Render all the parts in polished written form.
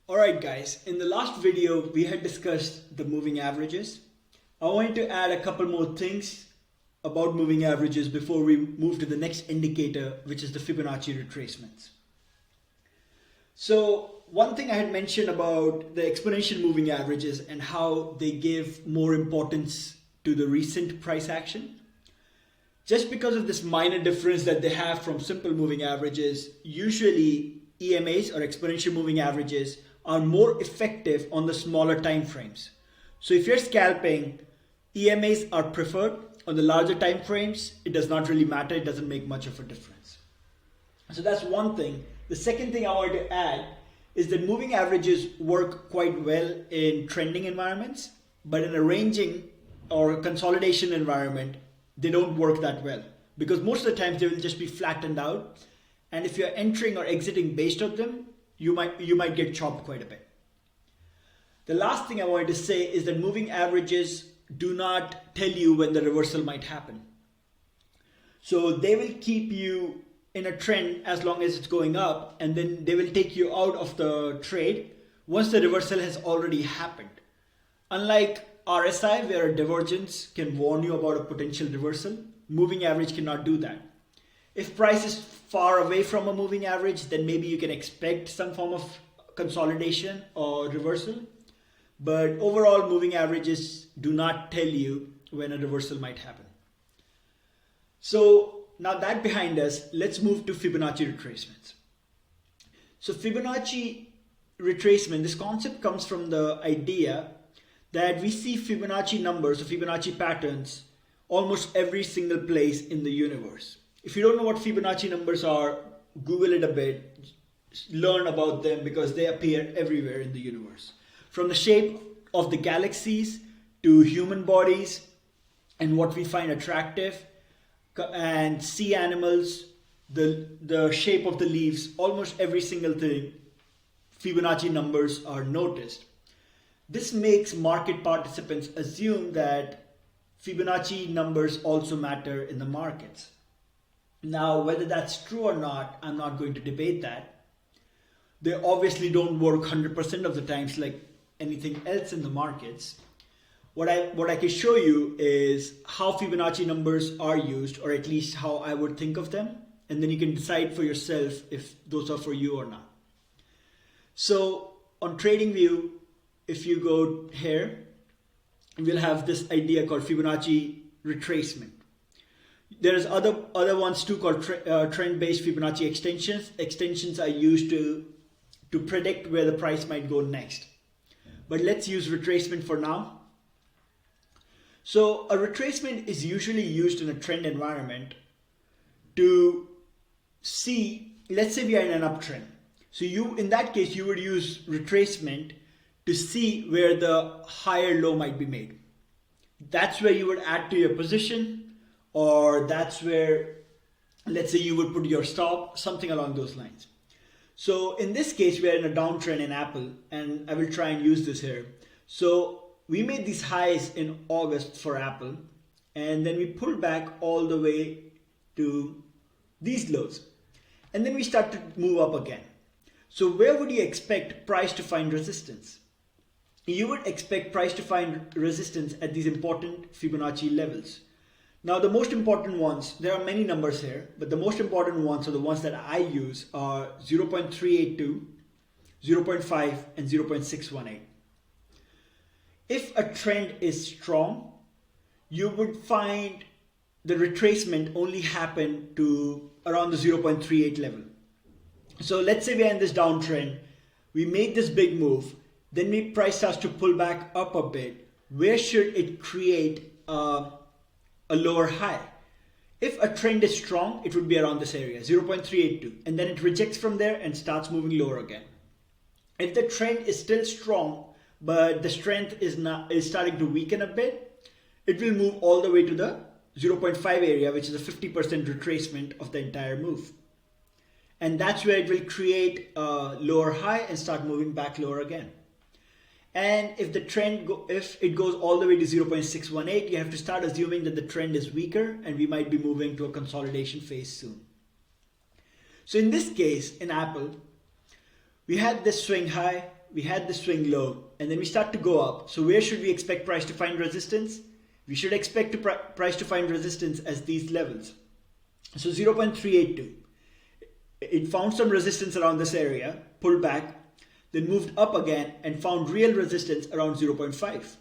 Alright guys, in the last video we had discussed the moving averages. I wanted to add a couple more things about moving averages before we move to the next indicator, which is the Fibonacci retracements. So one thing I had mentioned about the exponential moving averages and how they give more importance to the recent price action. Just because of this minor difference that they have from simple moving averages, usually EMAs or exponential moving averages are more effective on the smaller time frames. So if you're scalping, EMAs are preferred. On the larger time frames, it does not really matter. It doesn't make much of a difference. So that's one thing. The second thing I wanted to add is that moving averages work quite well in trending environments, but in a ranging or consolidation environment, they don't work that well because most of the times they will just be flattened out. And if you're entering or exiting based on them, you might get chopped quite a bit. The last thing I wanted to say is that moving averages do not tell you when the reversal might happen. So they will keep you in a trend as long as it's going up, and then they will take you out of the trade once the reversal has already happened. Unlike RSI, where a divergence can warn you about a potential reversal, moving average cannot do that. If price is far away from a moving average, then maybe you can expect some form of consolidation or reversal. But overall, moving averages do not tell you when a reversal might happen. So now that behind us, let's move to Fibonacci retracements. So Fibonacci retracement, this concept comes from the idea that we see Fibonacci numbers or Fibonacci patterns almost every single place in the universe. If you don't know what Fibonacci numbers are, Google it a bit, learn about them because they appear everywhere in the universe. From the shape of the galaxies to human bodies and what we find attractive, and sea animals, the shape of the leaves, almost every single thing, Fibonacci numbers are noticed. This makes market participants assume that Fibonacci numbers also matter in the markets. Now, whether that's true or not, I'm not going to debate that. They obviously don't work 100% of the times like anything else in the markets. What I can show you is how Fibonacci numbers are used, or at least how I would think of them, and then you can decide for yourself if those are for you or not. So on TradingView, if you go here, we'll have this idea called Fibonacci retracement. There's other ones too called trend-based Fibonacci extensions. Extensions are used to predict where the price might go next. But let's use retracement for now. So a retracement is usually used in a trend environment to see, let's say we are in an uptrend. So in that case, you would use retracement to see where the higher low might be made. That's where you would add to your position, or that's where, let's say, you would put your stop, something along those lines. So in this case, we are in a downtrend in Apple, and I will try and use this here. So we made these highs in August for Apple, and then we pulled back all the way to these lows. And then we start to move up again. So where would you expect price to find resistance? You would expect price to find resistance at these important Fibonacci levels. Now the most important ones, there are many numbers here, but the most important ones, or the ones that I use, are 0.382, 0.5, and 0.618. If a trend is strong, you would find the retracement only happen to around the 0.38 level. So let's say we're in this downtrend, we make this big move, then price starts to pull back up a bit. Where should it create a lower high? If a trend is strong, it would be around this area, 0.382, and then it rejects from there and starts moving lower again. If the trend is still strong, but the strength is starting to weaken a bit, it will move all the way to the 0.5 area, which is a 50% retracement of the entire move. And that's where it will create a lower high and start moving back lower again. And if the trend if it goes all the way to 0.618, you have to start assuming that the trend is weaker and we might be moving to a consolidation phase soon. So in this case, in Apple, we had this swing high, we had the swing low, and then we start to go up. So where should we expect price to find resistance? We should expect price to find resistance as these levels. So 0.382. It found some resistance around this area, pulled back, then moved up again and found real resistance around 0.5.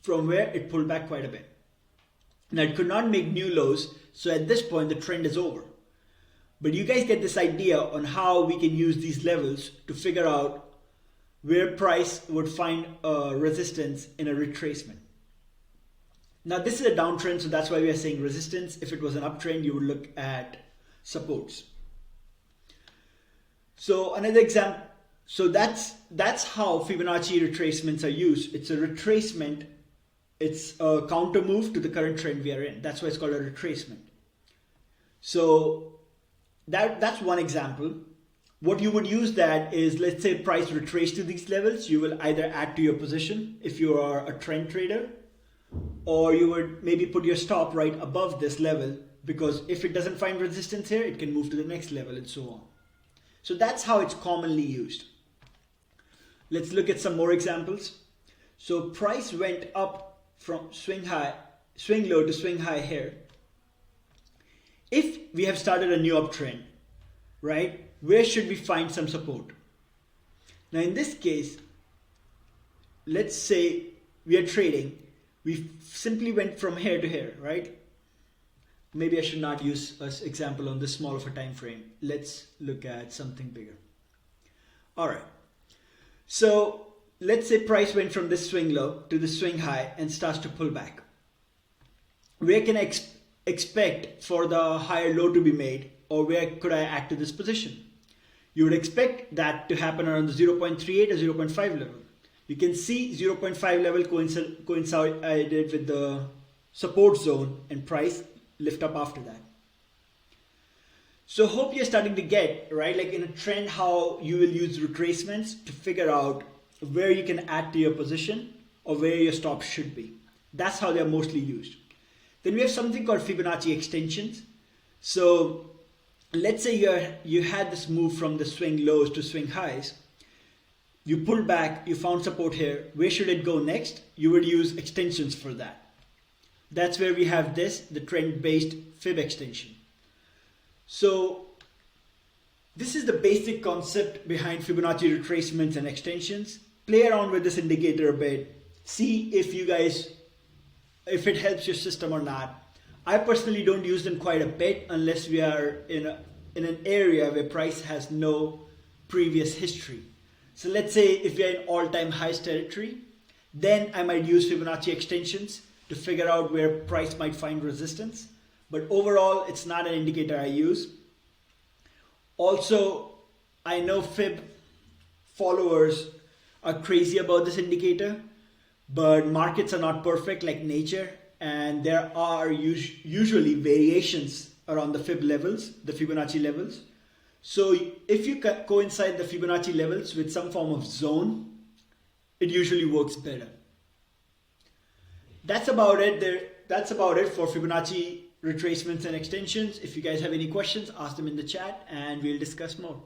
From where it pulled back quite a bit. Now it could not make new lows, so at this point the trend is over. But you guys get this idea on how we can use these levels to figure out where price would find resistance in a retracement. Now this is a downtrend, so that's why we are saying resistance. If it was an uptrend, you would look at supports. So another example, so that's how Fibonacci retracements are used. It's a retracement, it's a counter move to the current trend we are in. That's why it's called a retracement. So that's one example. What you would use that is, let's say price retraced to these levels, you will either add to your position if you are a trend trader, or you would maybe put your stop right above this level, because if it doesn't find resistance here, it can move to the next level and so on. So that's how it's commonly used. Let's look at some more examples. So price went up from swing low to swing high here. If we have started a new uptrend, right, where should we find some support? Now in this case, let's say we are trading, we simply went from here to here, right? Maybe I should not use an example on this small of a time frame. Let's look at something bigger. All right. So let's say price went from this swing low to the swing high and starts to pull back. Where can I expect for the higher low to be made, or where could I add to this position? You would expect that to happen around the 0.38 or 0.5 level. You can see 0.5 level coincided with the support zone and price lift up after that. So hope you're starting to get, right, like in a trend, how you will use retracements to figure out where you can add to your position or where your stop should be. That's how they're mostly used. Then we have something called Fibonacci extensions. So let's say you had this move from the swing lows to swing highs. You pulled back, you found support here. Where should it go next? You would use extensions for that. That's where we have the trend-based fib extension. So this is the basic concept behind Fibonacci retracements and extensions. Play around with this indicator a bit. See if it helps your system or not. I personally don't use them quite a bit unless we are in an area where price has no previous history. So let's say if we are in all-time highs territory, then I might use Fibonacci extensions to figure out where price might find resistance. But overall, it's not an indicator I use. Also, I know Fib followers are crazy about this indicator, but markets are not perfect like nature, and there are usually variations around the Fib levels, the Fibonacci levels. So if you coincide the Fibonacci levels with some form of zone, it usually works better. That's about it. That's about it for Fibonacci retracements and extensions. If you guys have any questions, ask them in the chat and we'll discuss more.